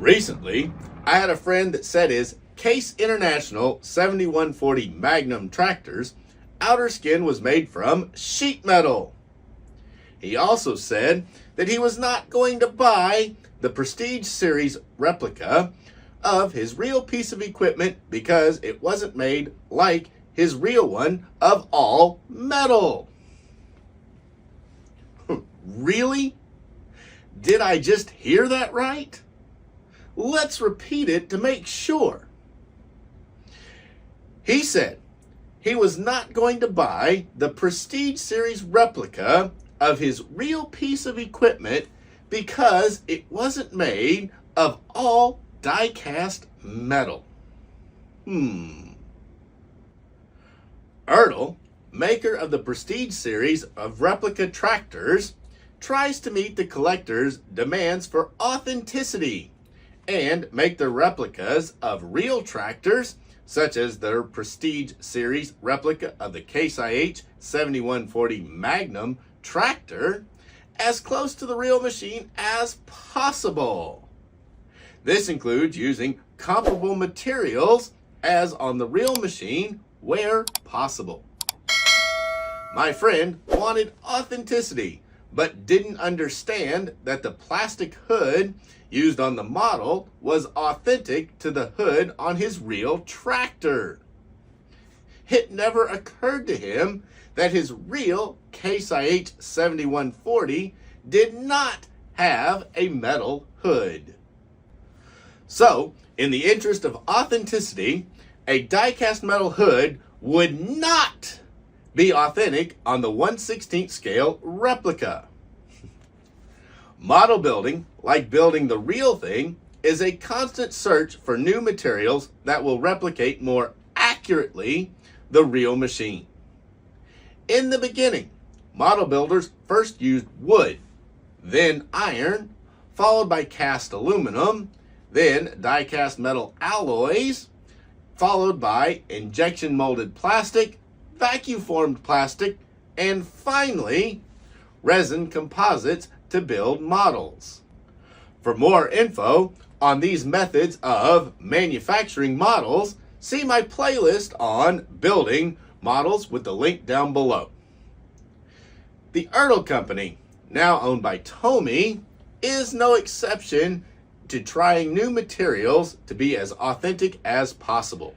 Recently, I had a friend that said his Case International 7140 Magnum tractor's outer skin was made from sheet metal. He also said that he was not going to buy the Prestige Series replica of his real piece of equipment because it wasn't made like his real one of all metal. Really? Did I just hear that right? Let's repeat it to make sure. He said he was not going to buy the Prestige Series replica of his real piece of equipment because it wasn't made of all die-cast metal. Ertl, maker of the Prestige Series of replica tractors, tries to meet the collector's demands for authenticity and make the replicas of real tractors, such as their Prestige Series replica of the Case IH 7140 Magnum tractor, as close to the real machine as possible. This includes using comparable materials as on the real machine where possible. My friend wanted authenticity, but didn't understand that the plastic hood used on the model was authentic to the hood on his real tractor. It never occurred to him that his real Case IH 7140 did not have a metal hood. So, in the interest of authenticity, a die-cast metal hood would not be authentic on the 1/16 scale replica. Model building, like building the real thing, is a constant search for new materials that will replicate more accurately the real machine. In the beginning, model builders first used wood, then iron, followed by cast aluminum, then die-cast metal alloys, followed by injection molded plastic, vacuum formed plastic, and finally, resin composites to build models. For more info on these methods of manufacturing models, see my playlist on building models with the link down below. The Ertl Company, now owned by Tomy, is no exception to trying new materials to be as authentic as possible.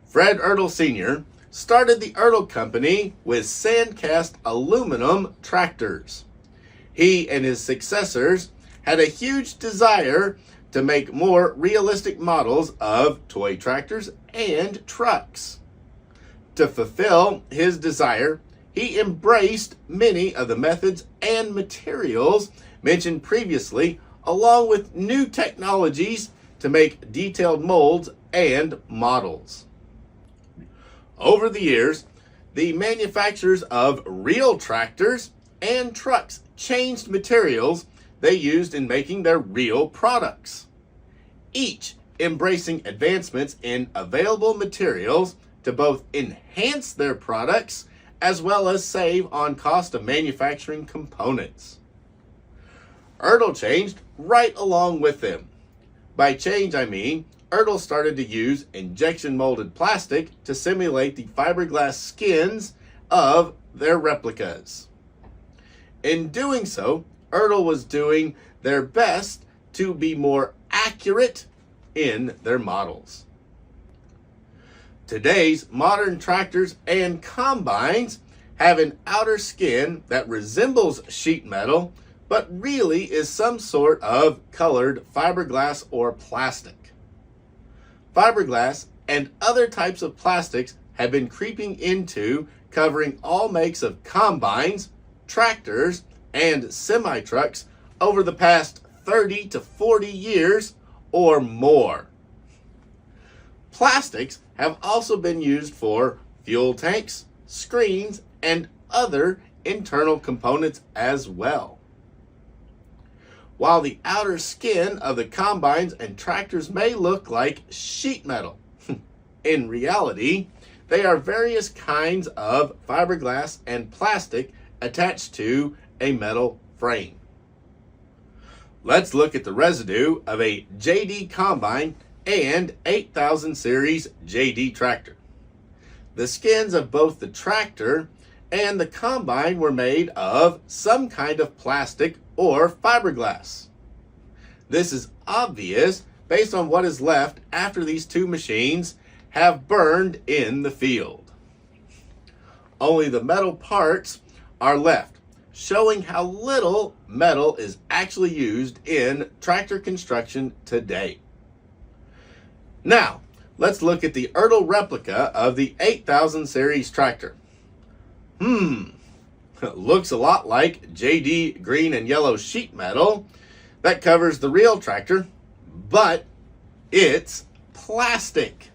Fred Ertl Sr. started the Ertl Company with sand-cast aluminum tractors. He and his successors had a huge desire to make more realistic models of toy tractors and trucks. To fulfill his desire, he embraced many of the methods and materials mentioned previously, along with new technologies to make detailed molds and models. Over the years, the manufacturers of real tractors and trucks changed materials they used in making their real products, each embracing advancements in available materials to both enhance their products as well as save on cost of manufacturing components. Ertl changed right along with them. By change, I mean Ertl started to use injection molded plastic to simulate the fiberglass skins of their replicas. In doing so, Ertl was doing their best to be more accurate in their models. Today's modern tractors and combines have an outer skin that resembles sheet metal, but really is some sort of colored fiberglass or plastic. Fiberglass and other types of plastics have been creeping into covering all makes of combines, tractors, and semi-trucks over the past 30 to 40 years or more. Plastics have also been used for fuel tanks, screens, and other internal components as well. While the outer skin of the combines and tractors may look like sheet metal, in reality, they are various kinds of fiberglass and plastic attached to a metal frame. Let's look at the residue of a JD combine and 8000 series JD tractor. The skins of both the tractor and the combine were made of some kind of plastic or fiberglass. This is obvious based on what is left after these two machines have burned in the field. Only the metal parts are left, showing how little metal is actually used in tractor construction today. Now, let's look at the Ertl replica of the 8000 series tractor. Looks a lot like JD green and yellow sheet metal that covers the real tractor, but it's plastic.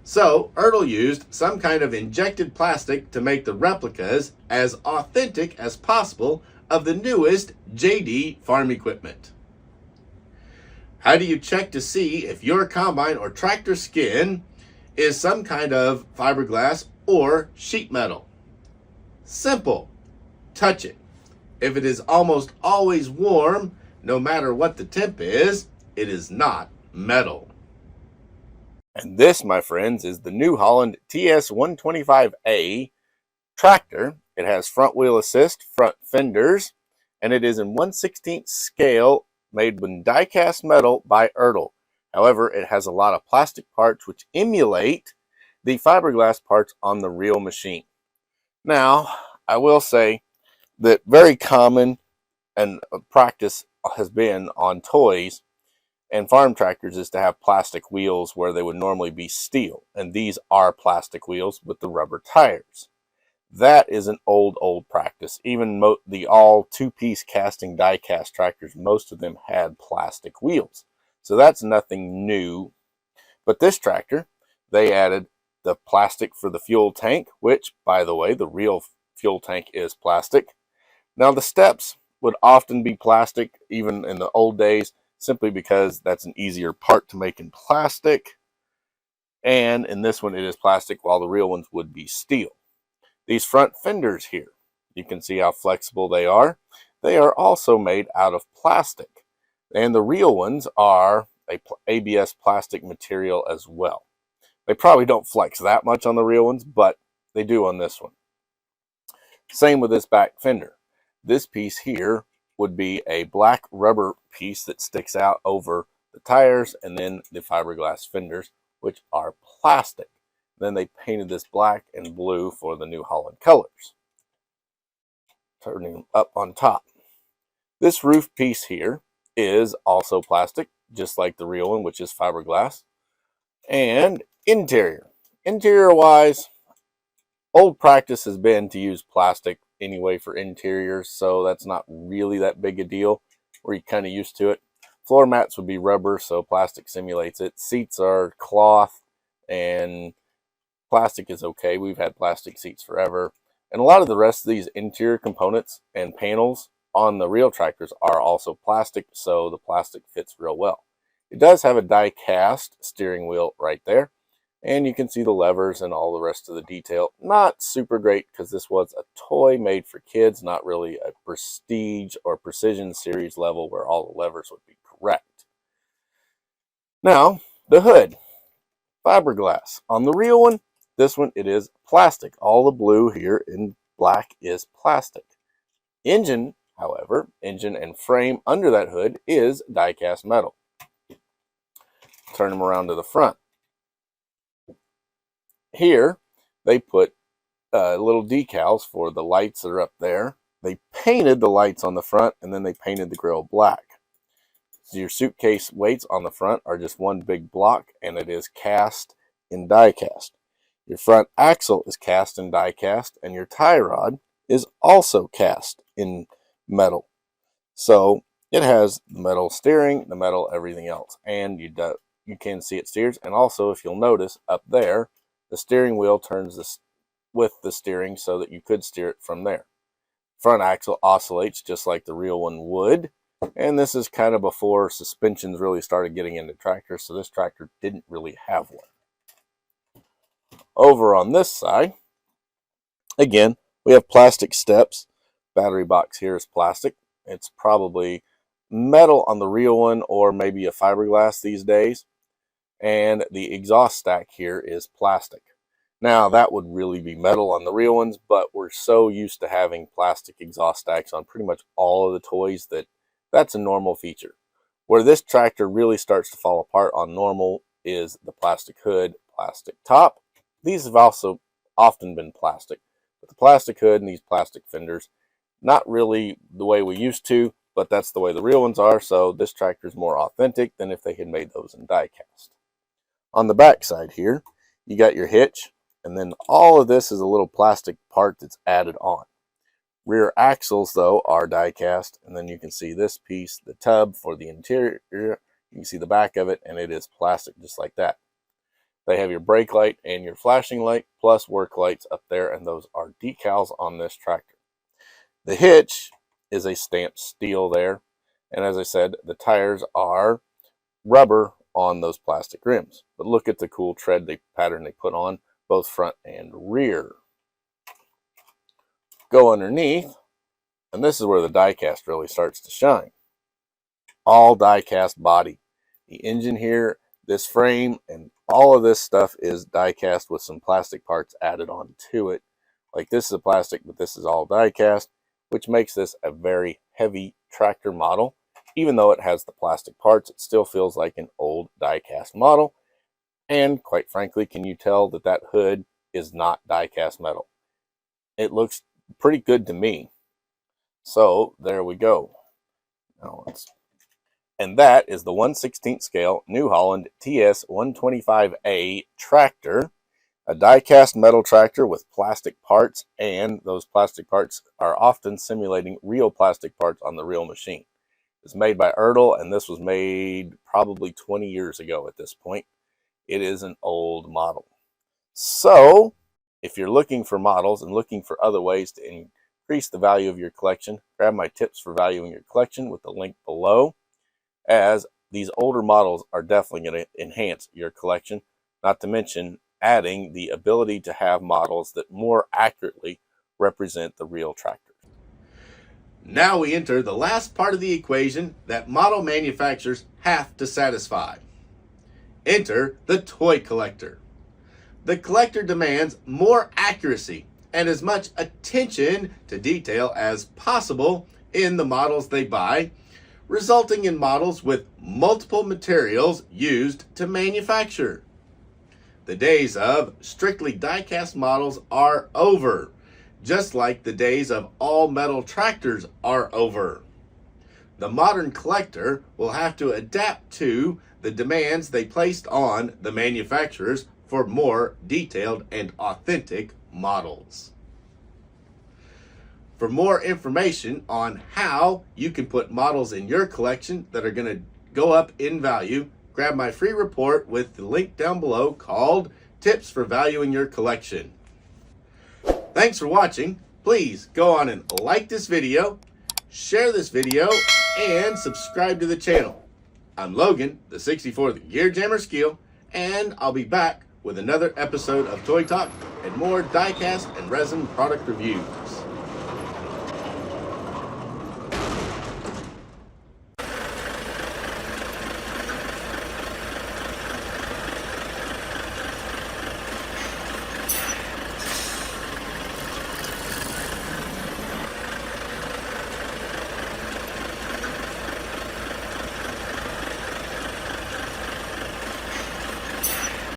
So, Ertl used some kind of injected plastic to make the replicas as authentic as possible of the newest JD farm equipment. How do you check to see if your combine or tractor skin is some kind of fiberglass or sheet metal? Simple. Touch it. If it is almost always warm, no matter what the temp is, it is not metal. And this, my friends, is the New Holland TS125A tractor. It has front wheel assist, front fenders, and it is in 1/16 scale, made with die-cast metal by Ertl. However, it has a lot of plastic parts which emulate the fiberglass parts on the real machine. Now, I will say that very common and practice has been on toys and farm tractors is to have plastic wheels where they would normally be steel. And these are plastic wheels with the rubber tires. That is an old practice. Even the all two-piece casting die-cast tractors, most of them had plastic wheels. So that's nothing new. But this tractor, they added the plastic for the fuel tank, which, by the way, the real fuel tank is plastic. Now, the steps would often be plastic, even in the old days, simply because that's an easier part to make in plastic. And in this one, it is plastic, while the real ones would be steel. These front fenders here, you can see how flexible they are. They are also made out of plastic. And the real ones are a ABS plastic material as well. They probably don't flex that much on the real ones, but they do on this one. Same with this back fender. This piece here would be a black rubber piece that sticks out over the tires, and then the fiberglass fenders, which are plastic. Then they painted this black and blue for the New Holland colors. Turning them up on top. This roof piece here is also plastic, just like the real one, which is fiberglass. And interior. Interior-wise, old practice has been to use plastic anyway for interiors, so that's not really that big a deal. We're kind of used to it. Floor mats would be rubber, so plastic simulates it. Seats are cloth, and plastic is okay. We've had plastic seats forever. And a lot of the rest of these interior components and panels on the real tractors are also plastic, so the plastic fits real well. It does have a die-cast steering wheel right there, and you can see the levers and all the rest of the detail. Not super great because this was a toy made for kids, not really a prestige or precision series level where all the levers would be correct. Now, the hood. Fiberglass. On the real one, this one, it is plastic. All the blue here in black is plastic. Engine, however, engine and frame under that hood is die-cast metal. Turn them around to the front. Here, they put little decals for the lights that are up there. They painted the lights on the front, and then they painted the grill black. So your suitcase weights on the front are just one big block, and it is cast in die-cast. Your front axle is cast in die-cast, and your tie rod is also cast in metal. So it has the metal steering, the metal everything else, and you can see it steers. And also, if you'll notice up there, the steering wheel turns with the steering so that you could steer it from there. Front axle oscillates just like the real one would. And this is kind of before suspensions really started getting into tractors, so this tractor didn't really have one. Over on this side, again, we have plastic steps. Battery box here is plastic. It's probably metal on the real one, or maybe a fiberglass these days. And the exhaust stack here is plastic. Now, that would really be metal on the real ones, but we're so used to having plastic exhaust stacks on pretty much all of the toys that that's a normal feature. Where this tractor really starts to fall apart on normal is the plastic hood, plastic top. These have also often been plastic, but the plastic hood and these plastic fenders, not really the way we used to, but that's the way the real ones are, so this tractor is more authentic than if they had made those in die-cast. On the back side here, you got your hitch, and then all of this is a little plastic part that's added on. Rear axles, though, are die-cast, and then you can see this piece, the tub for the interior. You can see the back of it, and it is plastic just like that. They have your brake light and your flashing light, plus work lights up there, and those are decals on this tractor. The hitch is a stamped steel there, and as I said, the tires are rubber on those plastic rims. But look at the cool tread pattern they put on both front and rear. Go underneath, and this is where the die-cast really starts to shine. All die-cast body. The engine here, this frame, and all of this stuff is die-cast with some plastic parts added on to it. Like this is a plastic, but this is all die-cast, which makes this a very heavy tractor model. Even though it has the plastic parts, it still feels like an old die-cast model. And quite frankly, can you tell that that hood is not die-cast metal? It looks pretty good to me. So there we go. And that is the 1/16 scale New Holland TS125A tractor, a die-cast metal tractor with plastic parts, and those plastic parts are often simulating real plastic parts on the real machine. It's made by Ertl, and this was made probably 20 years ago at this point. It is an old model. So, if you're looking for models and looking for other ways to increase the value of your collection, grab my tips for valuing your collection with the link below, as these older models are definitely going to enhance your collection, not to mention adding the ability to have models that more accurately represent the real tractor. Now we enter the last part of the equation that model manufacturers have to satisfy. Enter the toy collector. The collector demands more accuracy and as much attention to detail as possible in the models they buy, resulting in models with multiple materials used to manufacture. The days of strictly die-cast models are over, just like the days of all metal tractors are over. The modern collector will have to adapt to the demands they placed on the manufacturers for more detailed and authentic models. For more information on how you can put models in your collection that are going to go up in value, grab my free report with the link down below called Tips for Valuing Your Collection. Thanks for watching. Please go on and like this video, share this video, and subscribe to the channel. I'm Logan, the 64th Gear Jammer Skeele, and I'll be back with another episode of Toy Talk and more die-cast and resin product reviews.